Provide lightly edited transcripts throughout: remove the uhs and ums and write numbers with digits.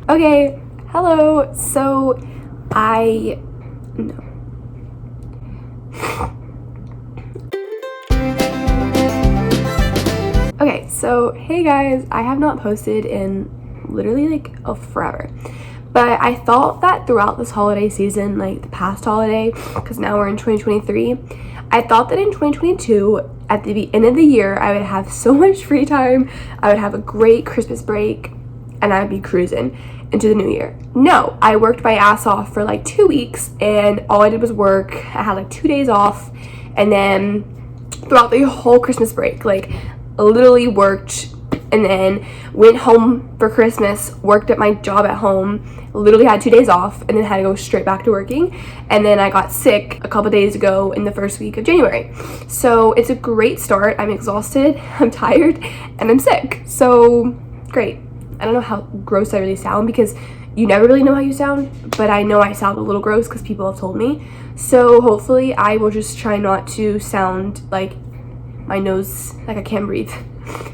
Okay, hello. So I no. Okay, so hey guys, I have not posted in literally like a forever. But I thought that throughout this holiday season, like the past holiday, because now we're in 2023, I thought that in 2022, at the end of the year, I would have so much free time. I would have a great Christmas break and I would be cruising into the new year. No, I worked my ass off for like 2 weeks and all I did was work. I had like 2 days off, and then throughout the whole Christmas break, like literally worked and then went home for Christmas, worked at my job at home, literally had 2 days off, and then had to go straight back to working. And then I got sick a couple days ago in the first week of January. So it's a great start. I'm exhausted, I'm tired, and I'm sick. So great. I don't know how gross I really sound because you never really know how you sound, but I know I sound a little gross because people have told me. So hopefully I will just try not to sound like my nose, like I can't breathe.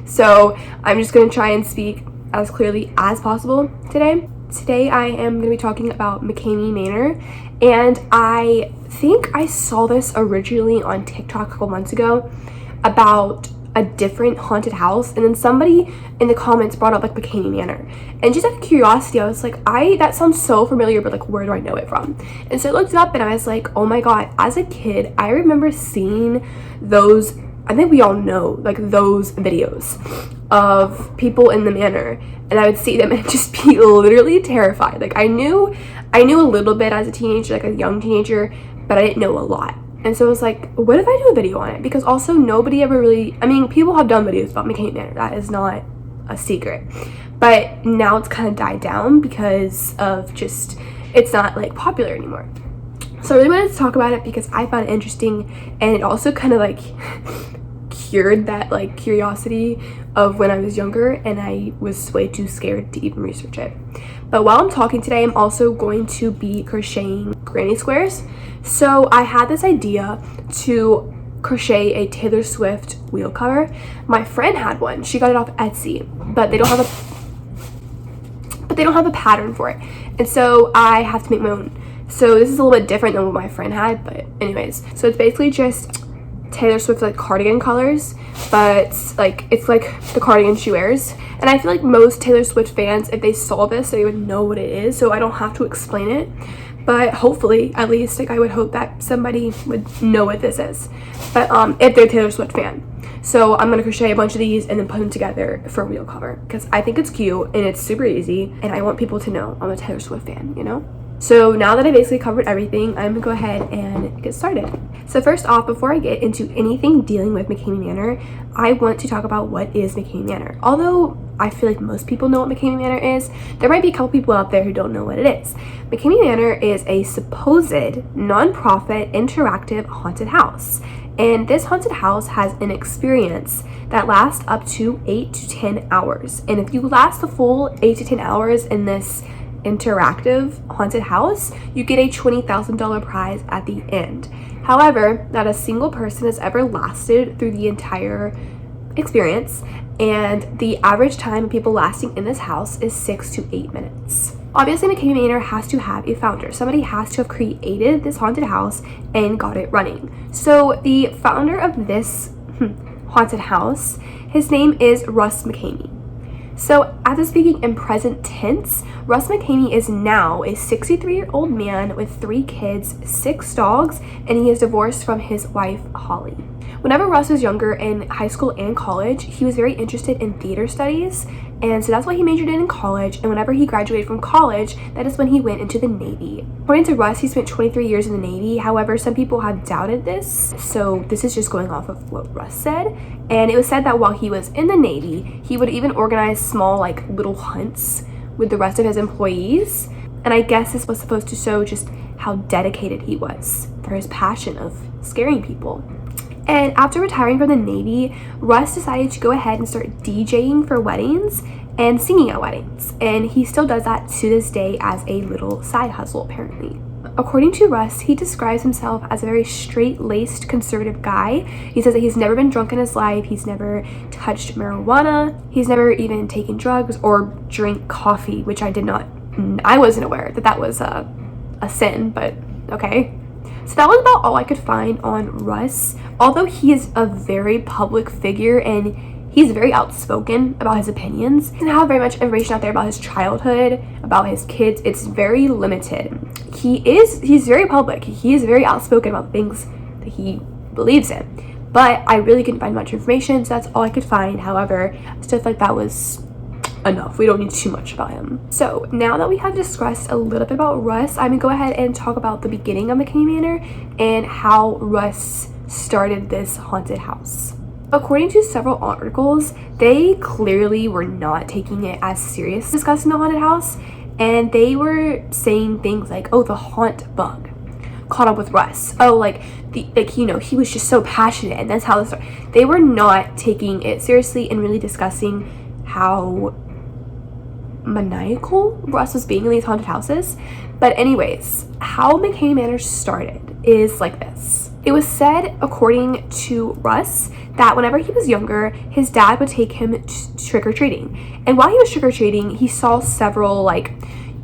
So I'm just gonna try and speak as clearly as possible today. Today I am gonna be talking about Mckamey Manor, and I think I saw this originally on TikTok a couple months ago about a different haunted house, and then somebody in the comments brought up like Mckamey Manor, and just out of curiosity I was like, that sounds so familiar, but like where do I know it from? And so I looked it up and I was like, oh my god, as a kid I remember seeing those, I think we all know, like those videos of people in the manor, and I would see them and just be literally terrified. Like I knew a little bit as a teenager, like a young teenager, but I didn't know a lot. And so I was like, what if I do a video on it? Because also nobody ever really, I mean, people have done videos about Mckamey Manor, that is not a secret, but now it's kind of died down because of just, it's not like popular anymore. So I really wanted to talk about it because I found it interesting, and it also kind of like cured that like curiosity of when I was younger and I was way too scared to even research it. But while I'm talking today, I'm also going to be crocheting granny squares. So I had this idea to crochet a Taylor Swift wheel cover. My friend had one. She got it off Etsy, but they don't have a pattern for it. And so I have to make my own. So this is a little bit different than what my friend had, but anyways. So it's basically just Taylor Swift like cardigan colors, but like it's like the cardigan she wears. And I feel like most Taylor Swift fans, if they saw this, they would know what it is, so I don't have to explain it. But hopefully, at least, like I would hope that somebody would know what this is. But if they're a Taylor Swift fan. So I'm gonna crochet a bunch of these and then put them together for a wheel cover because I think it's cute and it's super easy, and I want people to know I'm a Taylor Swift fan, you know? So now that I basically covered everything, I'm gonna go ahead and get started. So first off, before I get into anything dealing with Mckamey Manor, I want to talk about what is Mckamey Manor. Although I feel like most people know what Mckamey Manor is, there might be a couple people out there who don't know what it is. Mckamey Manor is a supposed non-profit interactive haunted house. And this haunted house has an experience that lasts up to 8 to 10 hours. And if you last the full 8 to 10 hours in this interactive haunted house, you get a $20,000 prize at the end. However, not a single person has ever lasted through the entire experience, and the average time of people lasting in this house is 6 to 8 minutes. Obviously, Mckamey Manor has to have a founder. Somebody has to have created this haunted house and got it running. So the founder of this haunted house, his name is Russ Mckamey. So after speaking in present tense, Russ Mckamey is now a 63-year-old man with 3 kids, 6 dogs, and he is divorced from his wife, Holly. Whenever Russ was younger in high school and college, he was very interested in theater studies, and so that's what he majored in college. And whenever he graduated from college, that is when he went into the Navy. According to Russ, he spent 23 years in the Navy. However, some people have doubted this, so this is just going off of what Russ said. And it was said that while he was in the Navy, he would even organize small like little hunts with the rest of his employees. And I guess this was supposed to show just how dedicated he was for his passion of scaring people. And after retiring from the Navy, Russ decided to go ahead and start DJing for weddings and singing at weddings. And he still does that to this day as a little side hustle, apparently. According to Russ, he describes himself as a very straight-laced conservative guy. He says that he's never been drunk in his life, he's never touched marijuana, he's never even taken drugs or drank coffee, which I did not I wasn't aware that that was a sin, but okay. So that was about all I could find on Russ. Although he is a very public figure and he's very outspoken about his opinions, he doesn't have very much information out there about his childhood, about his kids. It's very limited. He's very public. He is very outspoken about things that he believes in. But I really couldn't find much information, so that's all I could find. However, stuff like that was enough. We don't need too much about him. So now that we have discussed a little bit about Russ, I'm gonna go ahead and talk about the beginning of Mckamey Manor and how Russ started this haunted house. According to several articles, they clearly were not taking it as serious discussing the haunted house, and they were saying things like, oh, the haunt bug caught up with Russ. Oh, like he was just so passionate, and that's how this started. They were not taking it seriously and really discussing how maniacal Russ was being in these haunted houses. But anyways, how Mckamey Manor started is like this. It was said, according to Russ, that whenever he was younger, his dad would take him trick-or-treating. And while he was trick-or-treating, he saw several, like,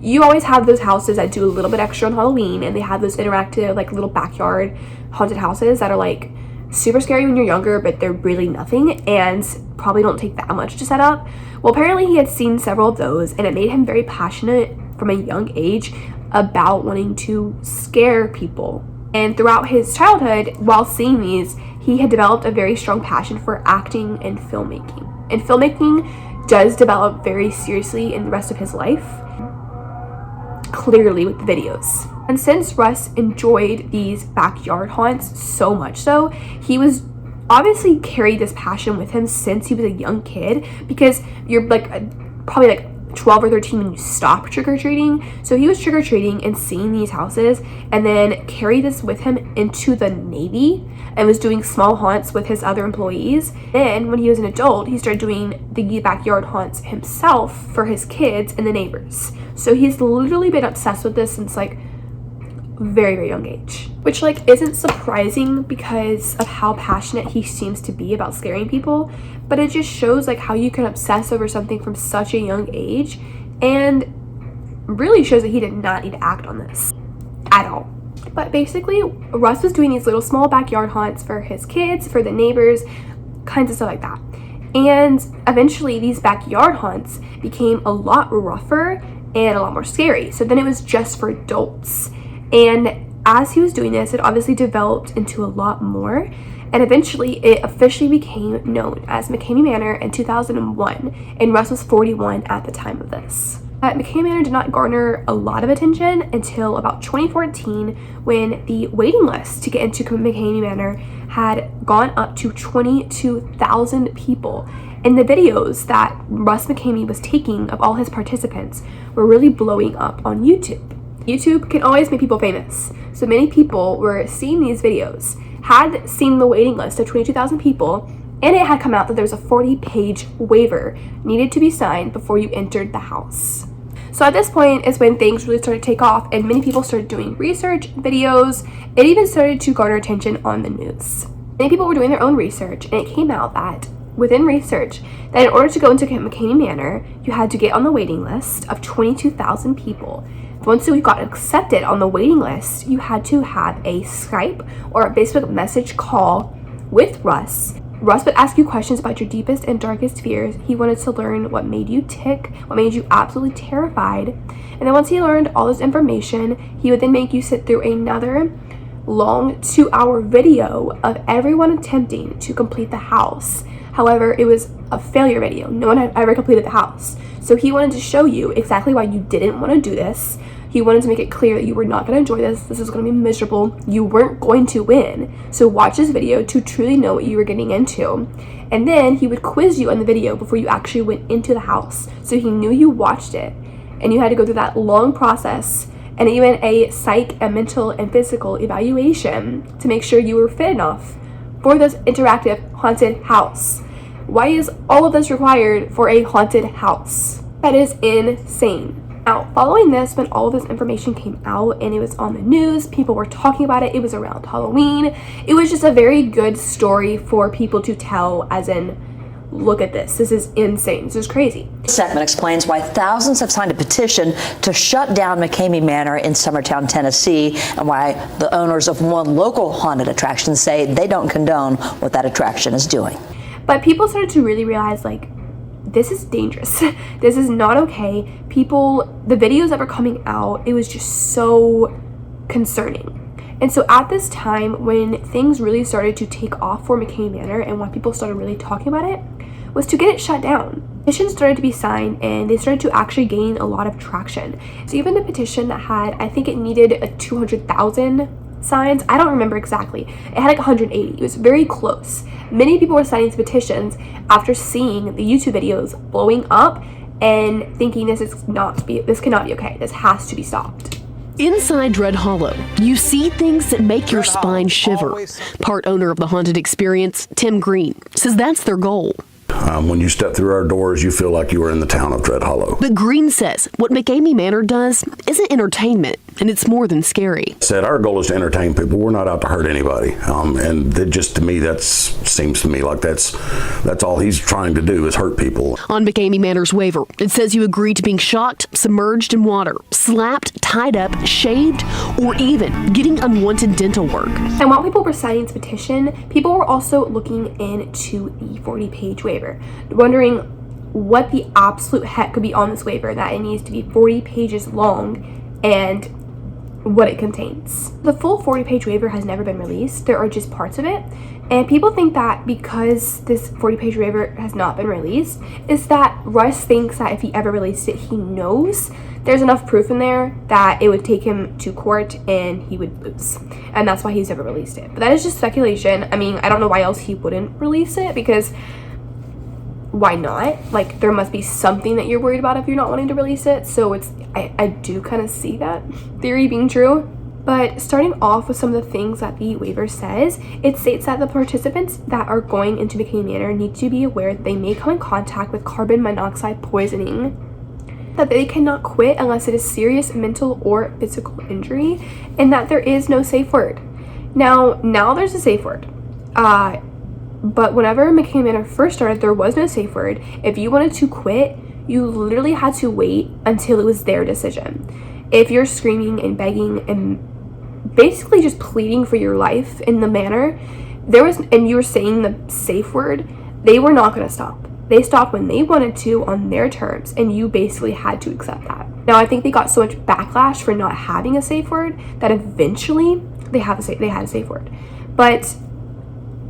you always have those houses that do a little bit extra on Halloween, and they have those interactive, like, little backyard haunted houses that are, like, super scary when you're younger, but they're really nothing and probably don't take that much to set up. Well, apparently he had seen several of those, and it made him very passionate from a young age about wanting to scare people. And throughout his childhood, while seeing these, he had developed a very strong passion for acting and filmmaking. And filmmaking does develop very seriously in the rest of his life, clearly with the videos. And since Russ enjoyed these backyard haunts so much so, he was obviously carried this passion with him since he was a young kid, because you're like probably like 12 or 13 when you stop trick-or-treating. So he was trick-or-treating and seeing these houses, and then carried this with him into the Navy and was doing small haunts with his other employees. Then when he was an adult, he started doing the backyard haunts himself for his kids and the neighbors. So he's literally been obsessed with this since like very, very young age, which like isn't surprising because of how passionate he seems to be about scaring people, but it just shows like how you can obsess over something from such a young age, and really shows that he did not need to act on this at all. But basically, Russ was doing these little small backyard haunts for his kids, for the neighbors, kinds of stuff like that. And eventually these backyard haunts became a lot rougher and a lot more scary. So then it was just for adults. And as he was doing this, it obviously developed into a lot more, and eventually it officially became known as Mckamey Manor in 2001, and Russ was 41 at the time of this. Mckamey Manor did not garner a lot of attention until about 2014, when the waiting list to get into Mckamey Manor had gone up to 22,000 people. And the videos that Russ Mckamey was taking of all his participants were really blowing up on YouTube. YouTube can always make people famous. So many people were seeing these videos, had seen the waiting list of 22,000 people, and it had come out that there was a 40-page waiver needed to be signed before you entered the house. So at this point is when things really started to take off, and many people started doing research videos. It even started to garner attention on the news. Many people were doing their own research, and it came out that within research that in order to go into Mckamey Manor, you had to get on the waiting list of 22,000 people. Once you got accepted on the waiting list, you had to have a Skype or a Facebook message call with Russ. Russ would ask you questions about your deepest and darkest fears. He wanted to learn what made you tick, what made you absolutely terrified. And then once he learned all this information, he would then make you sit through another long 2-hour video of everyone attempting to complete the house. However, it was a failure video. No one had ever completed the house. So he wanted to show you exactly why you didn't want to do this. He wanted to make it clear that you were not going to enjoy this. This is going to be miserable. You weren't going to win. So watch this video to truly know what you were getting into. And then he would quiz you on the video before you actually went into the house. So he knew you watched it. And you had to go through that long process and even a psych and mental and physical evaluation to make sure you were fit enough for this interactive haunted house. Why is all of this required for a haunted house? That is insane. Now, following this, when all of this information came out and it was on the news, people were talking about it, it was around Halloween, it was just a very good story for people to tell, as in, look at this. This is insane. This is crazy. This segment explains why thousands have signed a petition to shut down Mckamey Manor in Summertown, Tennessee, and why the owners of one local haunted attraction say they don't condone what that attraction is doing. But people started to really realize, like, this is dangerous. This is not okay. The videos that were coming out, it was just so concerning. And so at this time, when things really started to take off for Mckamey Manor and when people started really talking about it, was to get it shut down. Petitions started to be signed and they started to actually gain a lot of traction. So even the petition that had, I think it needed like 200,000 signs. I don't remember exactly. It had like 180. It was very close. Many people were signing these petitions after seeing the YouTube videos blowing up and thinking this cannot be okay. This has to be stopped. Inside Dread Hollow, you see things that make your spine shiver. Part owner of the haunted experience, Tim Green, says that's their goal. When you step through our doors, you feel like you are in the town of Dread Hollow. But Green says what Mckamey Manor does isn't entertainment, and it's more than scary. Said our goal is to entertain people. We're not out to hurt anybody. And that just, to me, seems to me like that's all he's trying to do is hurt people. On Mckamey Manor's waiver, it says you agree to being shocked, submerged in water, slapped, tied up, shaved, or even getting unwanted dental work. And while people were signing this petition, people were also looking into the 40-page waiver, wondering what the absolute heck could be on this waiver that it needs to be 40 pages long and what it contains. The full 40-page waiver has never been released. There are just parts of it. And people think that because this 40-page waiver has not been released, is that Russ thinks that if he ever released it, he knows there's enough proof in there that it would take him to court and he would lose. And that's why he's never released it. But that is just speculation. I mean, I don't know why else he wouldn't release it, because why not? Like, there must be something that you're worried about if you're not wanting to release it. So I do kind of see that theory being true. But starting off with some of the things that the waiver says, it states that the participants that are going into Mckamey Manor need to be aware that they may come in contact with carbon monoxide poisoning, that they cannot quit unless it is serious mental or physical injury, and that there is no safe word. Now there's a safe word. But whenever Mckamey Manor first started, there was no safe word. If you wanted to quit, you literally had to wait until it was their decision. If you're screaming and begging and basically just pleading for your life in the manor, and you were saying the safe word, they were not going to stop. They stopped when they wanted to on their terms, and you basically had to accept that. Now, I think they got so much backlash for not having a safe word that eventually they had a safe word. But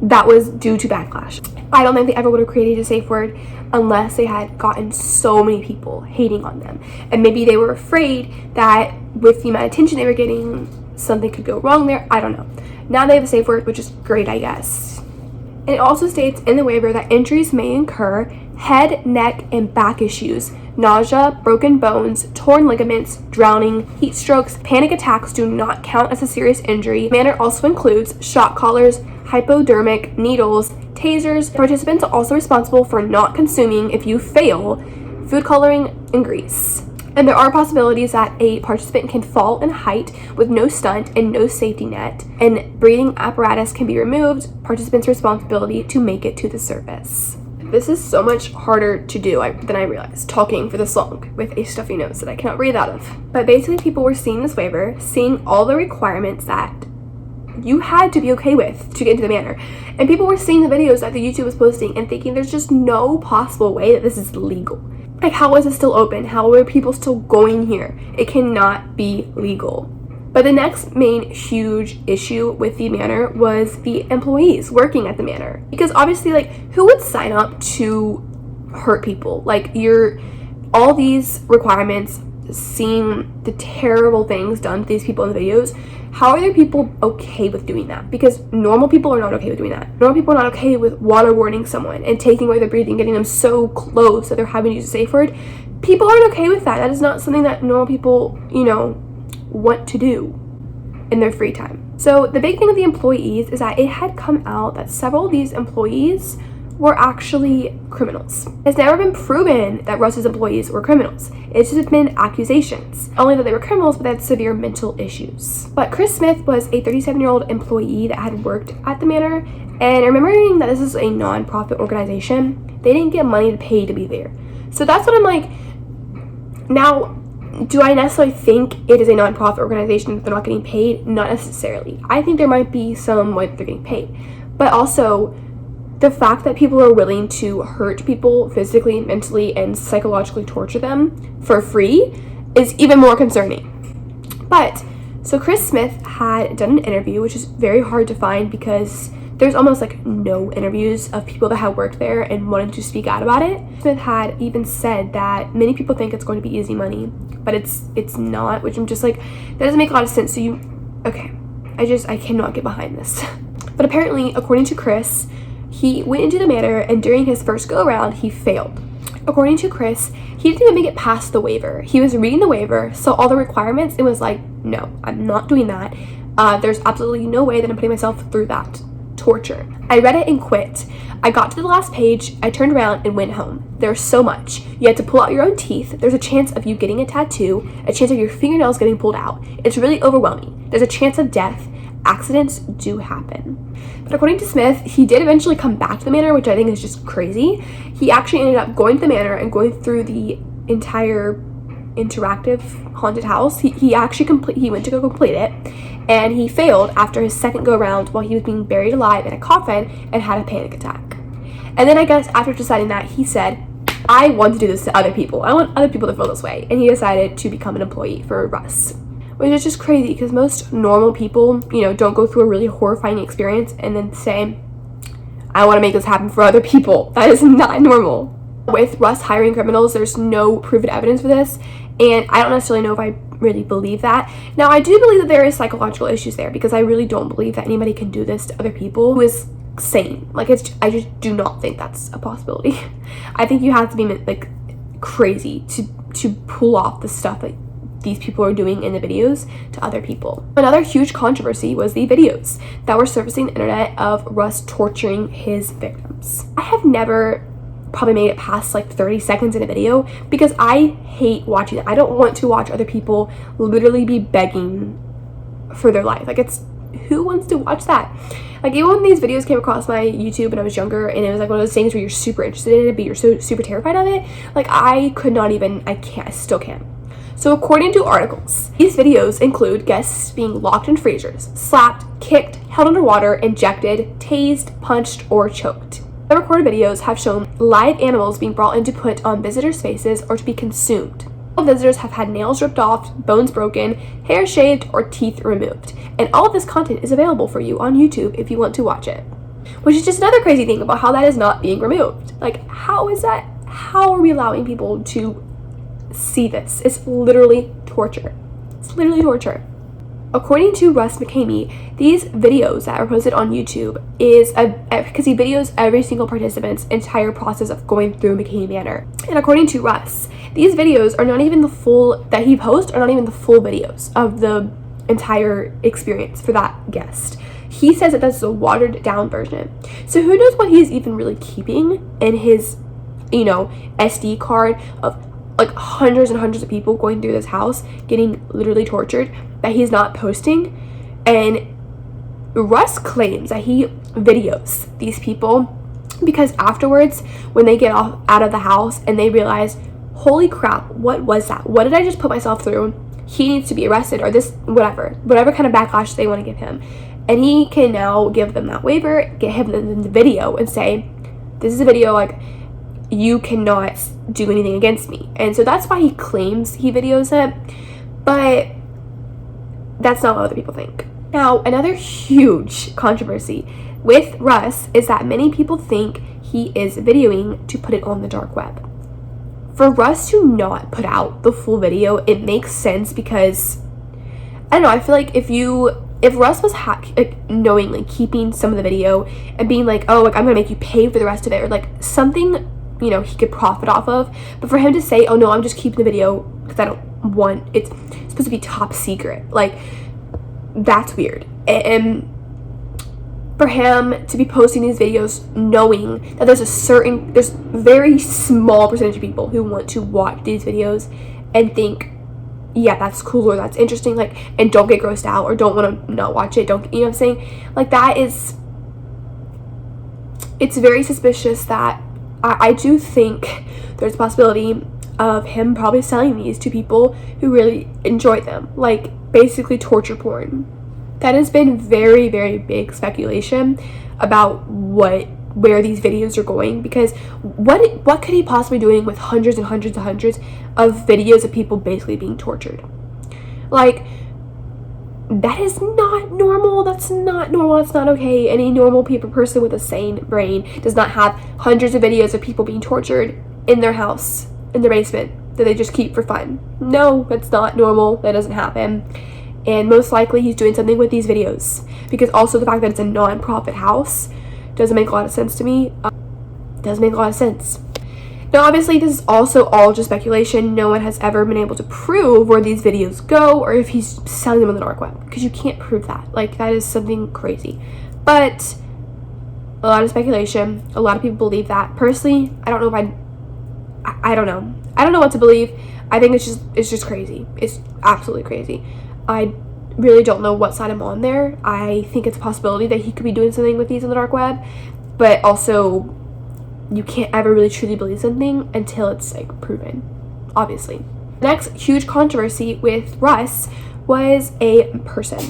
that was due to backlash. I don't think they ever would have created a safe word unless they had gotten so many people hating on them. And maybe they were afraid that with the amount of attention they were getting, something could go wrong there. I don't know. Now they have a safe word, which is great, I guess. And it also states in the waiver that injuries may incur head, neck, and back issues, nausea, broken bones, torn ligaments, drowning, heat strokes, panic attacks do not count as a serious injury. Manor also includes shock collars, hypodermic needles, tasers. Participants are also responsible for not consuming, if you fail, food coloring and grease. And there are possibilities that a participant can fall in height with no stunt and no safety net, and breathing apparatus can be removed. Participants' responsibility to make it to the surface. This is so much harder to do than I realized, talking for this long with a stuffy nose that I cannot breathe out of. But basically, people were seeing this waiver, seeing all the requirements that you had to be okay with to get into the manor. And people were seeing the videos that the YouTube was posting and thinking there's just no possible way that this is legal. Like, how is it still open? How are people still going here? It cannot be legal. But the next main huge issue with the manor was the employees working at the manor. Because obviously, like, who would sign up to hurt people? Like, all these requirements, seeing the terrible things done to these people in the videos, how are there people okay with doing that? Because normal people are not okay with doing that. Normal people are not okay with waterboarding someone and taking away their breathing, getting them so close that they're having to use a safe word. People aren't okay with that. That is not something that normal people, want to do in their free time. So the big thing with the employees is that it had come out that several of these employees were actually criminals. It's never been proven that Russ's employees were criminals. It's just been accusations. Only that they were criminals, but they had severe mental issues. But Chris Smith was a 37-year-old employee that had worked at the Manor, and remembering that this is a non-profit organization, they didn't get money to pay to be there. So that's what I'm like, now, do I necessarily think it is a non-profit organization that they're not getting paid? Not necessarily. I think there might be some way that they're getting paid. But also, the fact that people are willing to hurt people physically, mentally, and psychologically torture them for free is even more concerning. But, so Chris Smith had done an interview, which is very hard to find because there's almost like no interviews of people that have worked there and wanted to speak out about it. Smith had even said that many people think it's going to be easy money, but it's not, which I'm just like, that doesn't make a lot of sense. So I cannot get behind this. But apparently, according to Chris, he went into the Manor, and during his first go-around, he failed. According to Chris, he didn't even make it past the waiver. He was reading the waiver, saw all the requirements, and was like, no, I'm not doing that. There's absolutely no way that I'm putting myself through that torture. I read it and quit. I got to the last page, I turned around and went home. There's so much. You had to pull out your own teeth. There's a chance of you getting a tattoo, a chance of your fingernails getting pulled out. It's really overwhelming. There's a chance of death. Accidents do happen. But according to Smith, he did eventually come back to the Manor, which I think is just crazy. He actually ended up going to the Manor and going through the entire interactive haunted house. He went to go complete it, and he failed after his second go round while he was being buried alive in a coffin and had a panic attack. And then I guess after deciding that, he said, I want to do this to other people. I want other people to feel this way. And he decided to become an employee for Russ. Which is just crazy because most normal people, don't go through a really horrifying experience and then say, I want to make this happen for other people. That is not normal. With Russ hiring criminals, there's no proven evidence for this, and I don't necessarily know if I really believe that. Now, I do believe that there is psychological issues there because I really don't believe that anybody can do this to other people who is sane. I just do not think that's a possibility. I think you have to be like crazy to pull off the stuff that these people are doing in the videos to other people. Another huge controversy was the videos that were surfacing the internet of Russ torturing his victims. I have never probably made it past like 30 seconds in a video because I hate watching it. I don't want to watch other people literally be begging for their life. Who wants to watch that? Even when these videos came across my YouTube when I was younger, and it was like one of those things where you're super interested in it, but you're so super terrified of it, I still can't. So according to articles, these videos include guests being locked in freezers, slapped, kicked, held underwater, injected, tased, punched, or choked. The recorded videos have shown live animals being brought in to put on visitors' faces or to be consumed. All visitors have had nails ripped off, bones broken, hair shaved, or teeth removed. And all of this content is available for you on YouTube if you want to watch it. Which is just another crazy thing about how that is not being removed. How is that? How are we allowing people to see this? It's literally torture. According to Russ Mckamey, these videos that are posted on YouTube is because he videos every single participant's entire process of going through Mckamey Manor. And according to Russ, these videos are not even the full that he posts are not even the full videos of the entire experience for that guest. He says that that's a watered down version. So who knows what he's even really keeping in his, SD card of hundreds and hundreds of people going through this house getting literally tortured that he's not posting. And Russ claims that he videos these people because afterwards when they get out of the house and they realize, holy crap, what was that? What did I just put myself through? He needs to be arrested, or this, whatever kind of backlash they want to give him. And he can now give them that waiver, get him the video and say, this is a video, you cannot do anything against me. And so that's why he claims he videos it, but that's not what other people think. Now, another huge controversy with Russ is that many people think he is videoing to put it on the dark web. For Russ to not put out the full video, it makes sense because, I don't know, I feel like if Russ was knowingly keeping some of the video and being like, I'm gonna make you pay for the rest of it, or something he could profit off of, but for him to say, oh no, I'm just keeping the video because I don't want, it's supposed to be top secret, that's weird. And for him to be posting these videos knowing that there's very small percentage of people who want to watch these videos and think, yeah, that's cool or that's interesting, like, and don't get grossed out or don't want to not watch it, don't, you know what I'm saying? Like, it's very suspicious that I do think there's a possibility of him probably selling these to people who really enjoy them, like basically torture porn. That has been very, very big speculation about where these videos are going, because what could he possibly be doing with hundreds and hundreds and hundreds of videos of people basically being tortured? Like, that is not normal. That's not normal. That's not okay. Any normal person with a sane brain does not have hundreds of videos of people being tortured in their house, in their basement, that they just keep for fun. No, that's not normal. That doesn't happen. And most likely he's doing something with these videos, because also the fact that it's a non-profit house doesn't make a lot of sense to me. Doesn't make a lot of sense. Now, obviously, this is also all just speculation. No one has ever been able to prove where these videos go or if he's selling them on the dark web, because you can't prove that. Like, that is something crazy. But a lot of speculation. A lot of people believe that. Personally, I don't know if I don't know. I don't know what to believe. I think it's just crazy. It's absolutely crazy. I really don't know what side I'm on there. I think it's a possibility that he could be doing something with these on the dark web, but also you can't ever really truly believe something until it's like proven, obviously. Next huge controversy with Russ was a person.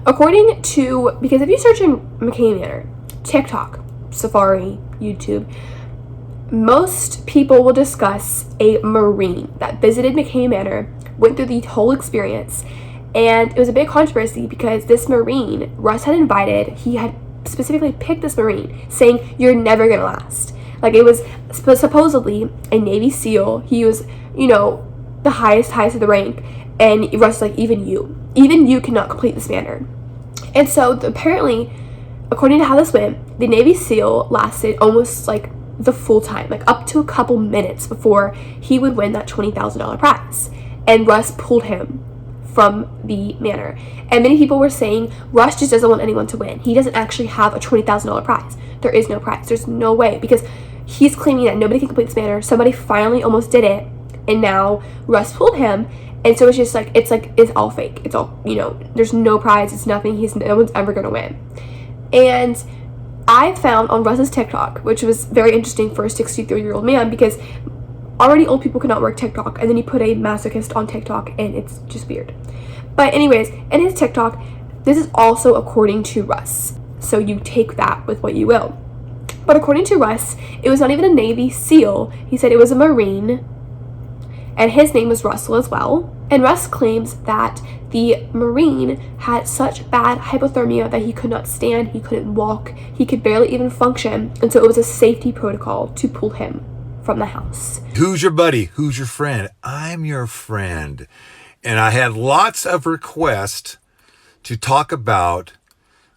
According to, because if you search in Mckamey Manor, TikTok, Safari, YouTube, most people will discuss a Marine that visited Mckamey Manor, went through the whole experience, and it was a big controversy because this Marine, Russ had invited, he had specifically picked this Marine, saying, you're never gonna last. Like, it was supposedly a Navy SEAL. He was, you know, the highest of the rank, and Russ was like, even you cannot complete this manor. And so apparently, according to how this went, the Navy SEAL lasted almost like the full time, like up to a couple minutes before he would win that $20,000 prize. And Russ pulled him from the manor. And many people were saying Russ just doesn't want anyone to win. He doesn't actually have a $20,000 prize. There is no prize. There's no way, because he's claiming that nobody can complete this manor. Somebody finally almost did it, and now Russ pulled him. And so it's just like it's all fake. It's all, you know, there's no prize. It's nothing. No one's ever gonna win. And I found on Russ's TikTok, which was very interesting for a 63-year-old man, because already old people cannot work TikTok, and then you put a masochist on TikTok, and it's just weird. But anyways, in his TikTok, this is also according to Russ, so you take that with what you will. But according to Russ, it was not even a Navy SEAL. He said it was a Marine, and his name was Russell as well. And Russ claims that the Marine had such bad hypothermia that he could not stand, he couldn't walk, he could barely even function, and so it was a safety protocol to pull him from the house. Who's your buddy? Who's your friend? I'm your friend. And I had lots of requests to talk about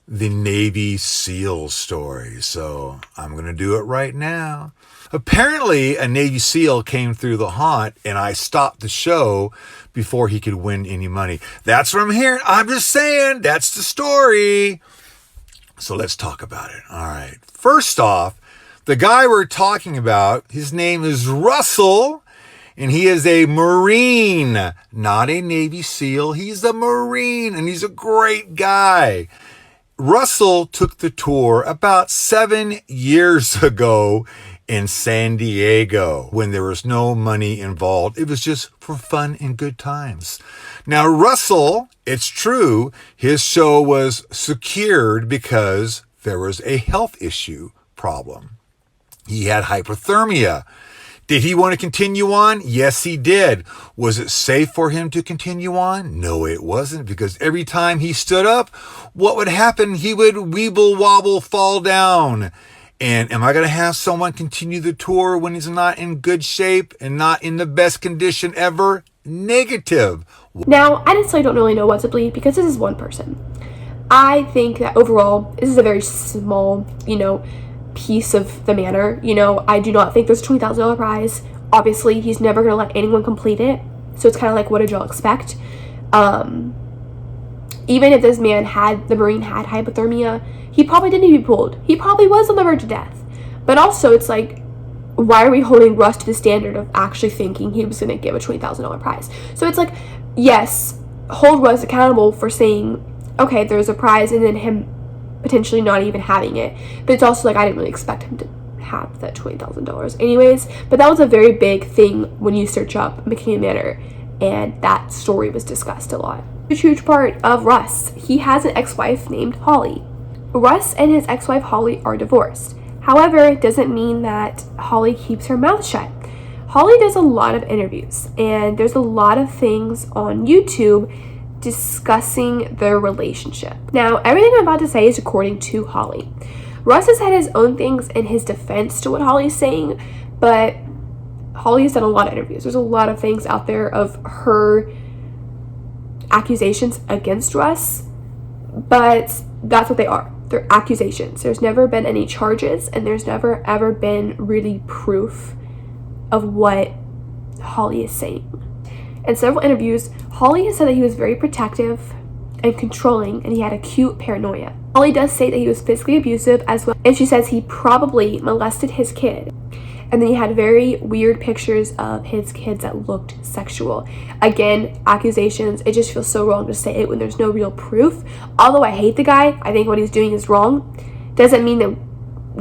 the Navy SEAL story, so I'm going to do it right now. Apparently, a Navy SEAL came through the haunt, and I stopped the show before he could win any money. That's what I'm hearing. I'm just saying, that's the story. So let's talk about it. All right. First off, the guy we're talking about, his name is Russell, and he is a Marine, not a Navy SEAL. He's a Marine, and he's a great guy. Russell took the tour about 7 years ago in San Diego when there was no money involved. It was just for fun and good times. Now, Russell, it's true, his show was secured because there was a health issue problem. He had hypothermia. Did he want to continue on? Yes, he did. Was it safe for him to continue on? No, it wasn't, because every time he stood up, what would happen? He would weeble wobble, fall down. And am I going to have someone continue the tour when he's not in good shape and not in the best condition ever? Negative. Now, I honestly don't really know what to believe, because this is one person. I think that overall, this is a very small, piece of the manor. I do not think there's a $20,000 prize. Obviously, he's never going to let anyone complete it. So it's kind of like, what did y'all expect? even if this man the Marine had hypothermia, he probably didn't need to be pulled. He probably was on the verge of death. But also, it's like, why are we holding Russ to the standard of actually thinking he was going to give a $20,000 prize? So it's like, yes, hold Russ accountable for saying, okay, there's a prize, and then him potentially not even having it. But it's also like, I didn't really expect him to have that $20,000 anyways. But that was a very big thing when you search up Mckamey Manor, and that story was discussed a lot. A huge part of Russ, he has an ex-wife named Holly. Russ and his ex-wife Holly are divorced. However, it doesn't mean that Holly keeps her mouth shut. Holly does a lot of interviews, and there's a lot of things on YouTube discussing their relationship. Now, everything I'm about to say is according to Holly. Russ has had his own things in his defense to what Holly's saying, but Holly has done a lot of interviews. There's a lot of things out there of her accusations against Russ, but that's what they are. They're accusations. There's never been any charges, and there's never ever been really proof of what Holly is saying. In several interviews, Holly has said that he was very protective and controlling, and he had acute paranoia. Holly does say that he was physically abusive as well, and she says he probably molested his kid. And then he had very weird pictures of his kids that looked sexual. Again, accusations. It just feels so wrong to say it when there's no real proof. Although I hate the guy, I think what he's doing is wrong. Doesn't mean that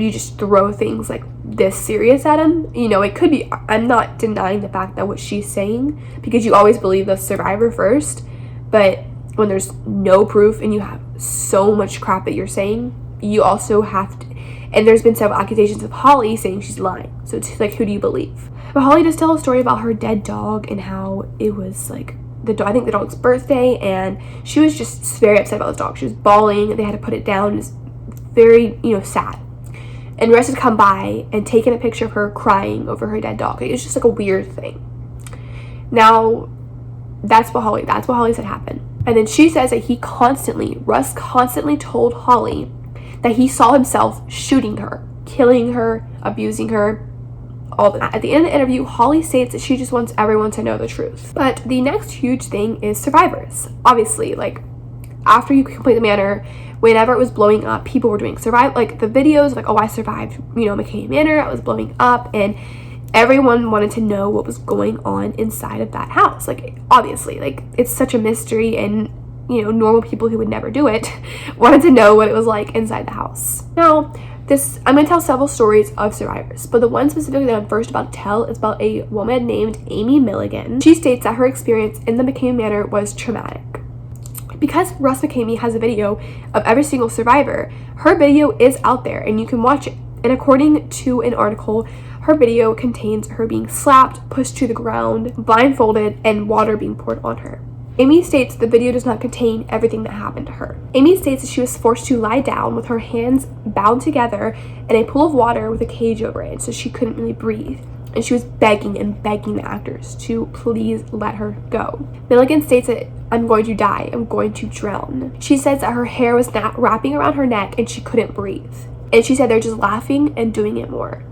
you just throw things like this serious at him. You know, it could be. I'm not denying the fact that what she's saying, because you always believe the survivor first. But when there's no proof and you have so much crap that you're saying, you also have to. And there's been several accusations of Holly saying she's lying. So it's like, who do you believe? But Holly does tell a story about her dead dog and how it was like I think the dog's birthday, and she was just very upset about this dog. She was bawling. They had to put it down. It was very, sad. And Russ had come by and taken a picture of her crying over her dead dog. It was just like a weird thing. Now, that's what Holly said happened. And then she says that Russ constantly told Holly that he saw himself shooting her, killing her, abusing her, all that. At the end of the interview, Holly states that she just wants everyone to know the truth. But the next huge thing is survivors. Obviously, like, after you complete the Manor, whenever it was blowing up, people were doing the videos, like, oh, I survived, Mckamey Manor, I was blowing up, and everyone wanted to know what was going on inside of that house. Like, obviously, like, it's such a mystery, and normal people who would never do it wanted to know what it was like inside the house. Now, I'm going to tell several stories of survivors, but the one specifically that I'm first about to tell is about a woman named Amy Milligan. She states that her experience in the Mckamey Manor was traumatic. Because Russ Mckamey has a video of every single survivor, her video is out there and you can watch it. And according to an article, her video contains her being slapped, pushed to the ground, blindfolded, and water being poured on her. Amy states the video does not contain everything that happened to her. Amy states that she was forced to lie down with her hands bound together in a pool of water with a cage over it, so she couldn't really breathe. And she was begging the actors to please let her go. Milligan states that, "I'm going to die, I'm going to drown." She says that her hair was not wrapping around her neck and she couldn't breathe. And she said they're just laughing and doing it more.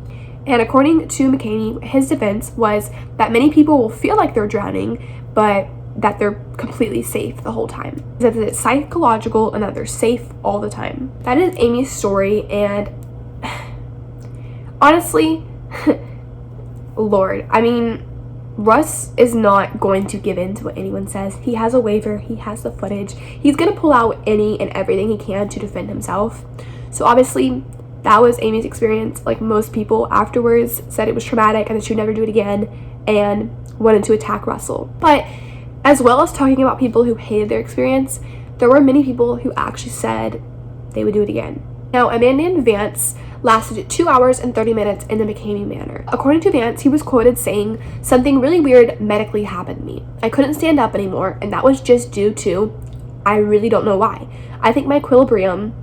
And according to Mckamey, his defense was that many people will feel like they're drowning, but that they're completely safe the whole time. That it's psychological and that they're safe all the time. That is Amy's story, and honestly, Lord, I mean, Russ is not going to give in to what anyone says. He has a waiver, he has the footage. He's gonna pull out any and everything he can to defend himself. So obviously, that was Amy's experience. Like, most people afterwards said it was traumatic and that she would never do it again and wanted to attack Russell. But as well as talking about people who hated their experience, there were many people who actually said they would do it again. Now, a man named Vance lasted 2 hours and 30 minutes in the Mckamey Manor. According to Vance, he was quoted saying, "Something really weird medically happened to me. I couldn't stand up anymore, and that was just due to, I really don't know why. I think my equilibrium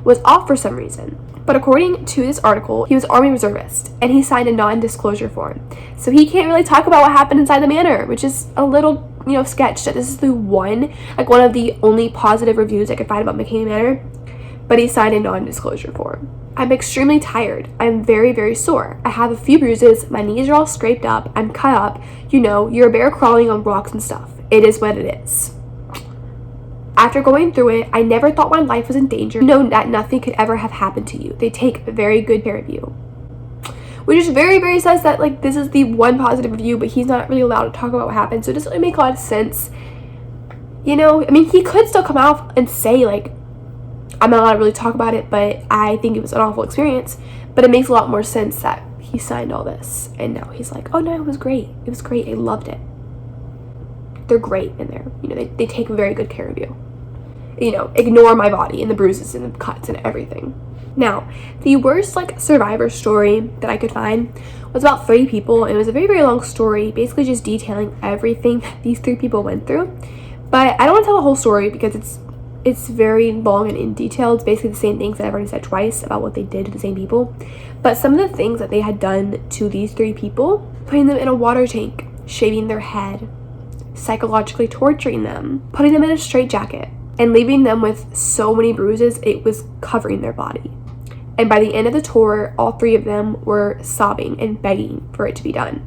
was off for some reason." But according to this article, he was Army reservist, and he signed a non-disclosure form. So he can't really talk about what happened inside the Manor, which is a little, sketched. That this is one of the only positive reviews I could find about Mckamey Manor, but he signed a non-disclosure form. "I'm extremely tired. I'm very, very sore. I have a few bruises. My knees are all scraped up. I'm cut up. You're a bear crawling on rocks and stuff. It is what it is." After going through it, I never thought my life was in danger. Know that nothing could ever have happened to you. They take very good care of you. Which is very, very says that, like, this is the one positive review, but he's not really allowed to talk about what happened. So it doesn't really make a lot of sense. You know, I mean, he could still come out and say, like, I'm not allowed to really talk about it, but I think it was an awful experience. But it makes a lot more sense that he signed all this. And now he's like, oh no, it was great. It was great. I loved it. They're great in there. You know, they take very good care of you. You know, ignore my body and the bruises and the cuts and everything. Now, the worst, like, survivor story that I could find was about 3 people, and it was a very, very long story, basically just detailing everything these 3 people went through. But I don't want to tell the whole story because it's very long and in detail. It's basically the same things that I've already said twice about what they did to the same people. But some of the things that they had done to these 3 people, putting them in a water tank, shaving their head, psychologically torturing them, putting them in a straitjacket, and leaving them with so many bruises it was covering their body. And by the end of the tour, all 3 of them were sobbing and begging for it to be done.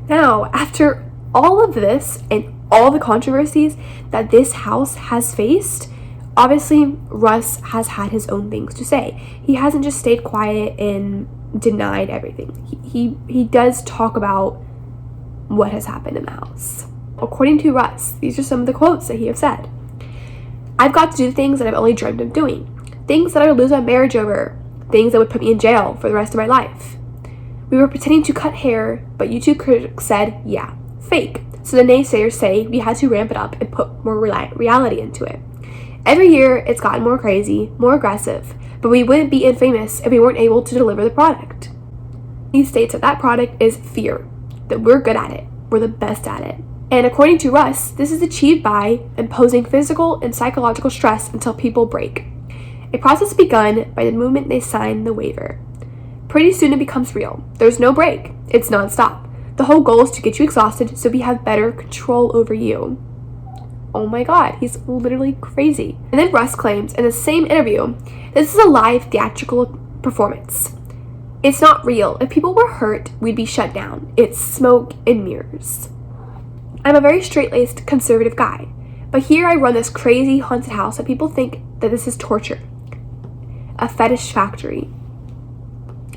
Now, after all of this and all the controversies that this house has faced, obviously Russ has had his own things to say. He hasn't just stayed quiet and denied everything. He does talk about what has happened in the house. According to Russ, these are some of the quotes that he has said. I've got to do things that I've only dreamed of doing. Things that I would lose my marriage over. Things that would put me in jail for the rest of my life. We were pretending to cut hair, but YouTube critics said, yeah, fake. So the naysayers say we had to ramp it up and put more reality into it. Every year, it's gotten more crazy, more aggressive, but we wouldn't be infamous if we weren't able to deliver the product. He states that that product is fear, that we're good at it, we're the best at it. And according to Russ, this is achieved by imposing physical and psychological stress until people break. A process begun by the moment they sign the waiver. Pretty soon it becomes real. There's no break. It's non-stop. The whole goal is to get you exhausted so we have better control over you. Oh my god, he's literally crazy. And then Russ claims in the same interview, this is a live theatrical performance. It's not real. If people were hurt, we'd be shut down. It's smoke and mirrors. I'm a very straight-laced conservative guy, but here I run this crazy haunted house that people think that this is torture. A fetish factory.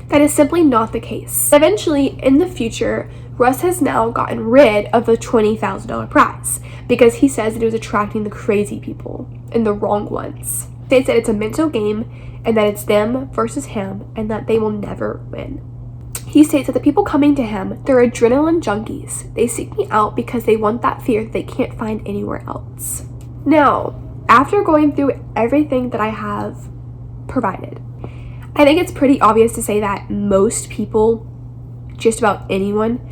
That is simply not the case. Eventually, in the future, Russ has now gotten rid of the $20,000 prize because he says that it was attracting the crazy people and the wrong ones. He states that it's a mental game and that it's them versus him and that they will never win. He states that the people coming to him, they're adrenaline junkies. They seek me out because they want that fear that they can't find anywhere else. Now, after going through everything that I have provided, I think it's pretty obvious to say that most people, just about anyone,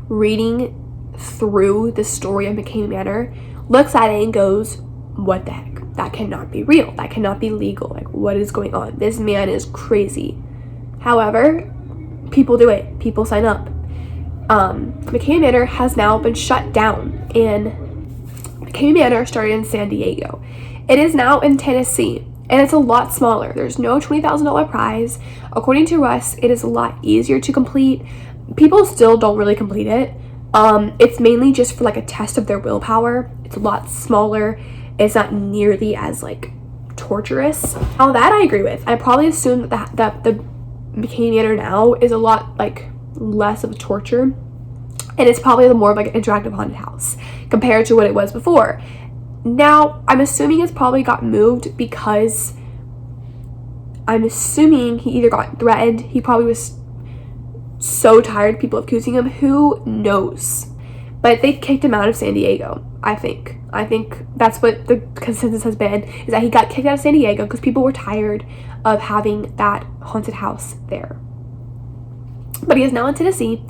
reading through the story of Mckamey Manor looks at it and goes, what the heck? That cannot be real. That cannot be legal. Like, what is going on? This man is crazy. However, people do it. People sign up. Mckamey Manor has now been shut down, and Mckamey Manor started in San Diego. It is now in Tennessee, and it's a lot smaller. There's no $20,000 prize. According to Russ, it is a lot easier to complete. People still don't really complete it. It's mainly just for like a test of their willpower. It's a lot smaller. It's not nearly as like torturous. Now that I agree with. I probably assume that the Mckamey Manor now is a lot like less of a torture, and it's probably the more of like an interactive haunted house compared to what it was before. Now I'm assuming it's probably got moved because I'm assuming he either got threatened, he probably was so tired of people accusing him, who knows, but they kicked him out of San Diego. I think that's what the consensus has been, is that he got kicked out of San Diego because people were tired of having that haunted house there. But he is now in Tennessee.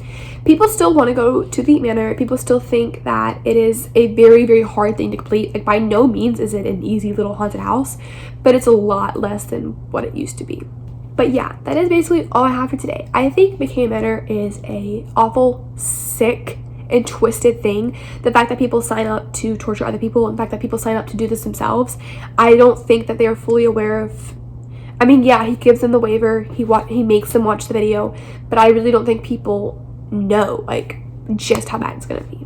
People still want to go to the manor. People still think that it is a very, very hard thing to complete. Like, by no means is it an easy little haunted house, but it's a lot less than what it used to be. But yeah, that is basically all I have for today. I think Mckamey Manor is a awful, sick, and twisted thing. The fact that people sign up to torture other people, and the fact that people sign up to do this themselves, I don't think that they are fully aware of. I mean, yeah, he gives them the waiver, he makes them watch the video, but I really don't think people know like just how bad it's gonna be.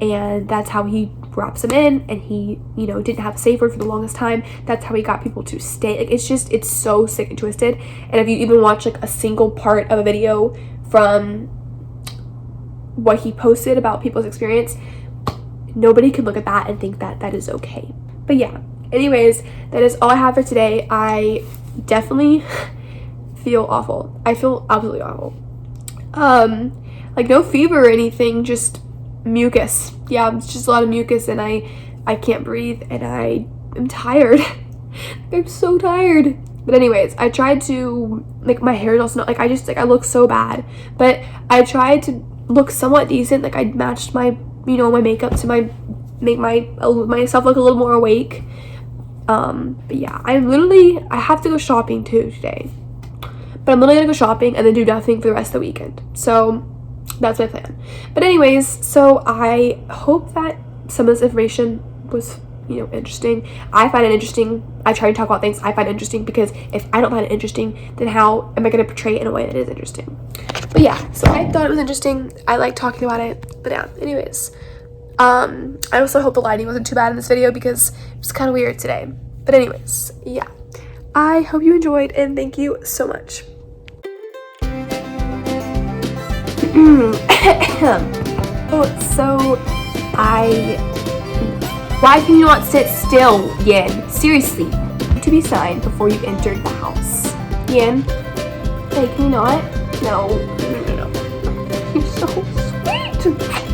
And that's how he wraps them in, and he, you know, didn't have a safe word for the longest time. That's how he got people to stay. Like, it's so sick and twisted. And if you even watch like a single part of a video from what he posted about people's experience, nobody can look at that and think that that is okay. But yeah, anyways, that is all I have for today. I definitely feel awful. I feel absolutely awful. Like no fever or anything, just mucus. Yeah, it's just a lot of mucus, and I can't breathe, and I am tired. I'm so tired. But anyways, I tried to, like, my hair is also not, like, I look so bad, but I tried to look somewhat decent. Like, I matched my, you know, my makeup to make myself look a little more awake. But yeah, I have to go shopping too today. But I'm literally gonna go shopping and then do nothing for the rest of the weekend. So that's my plan. But anyways, so I hope that some of this information was, you know, interesting. I find it interesting. I try to talk about things I find interesting, because if I don't find it interesting, then how am I going to portray it in a way that is interesting? But yeah, so I thought it was interesting. I like talking about it. But yeah, anyways. I also hope the lighting wasn't too bad in this video, because it was kind of weird today. But anyways, yeah. I hope you enjoyed, and thank you so much. Why can you not sit still, Yin? Seriously, to be signed before you entered the house. Yin, hey, can you not? No. You're so sweet.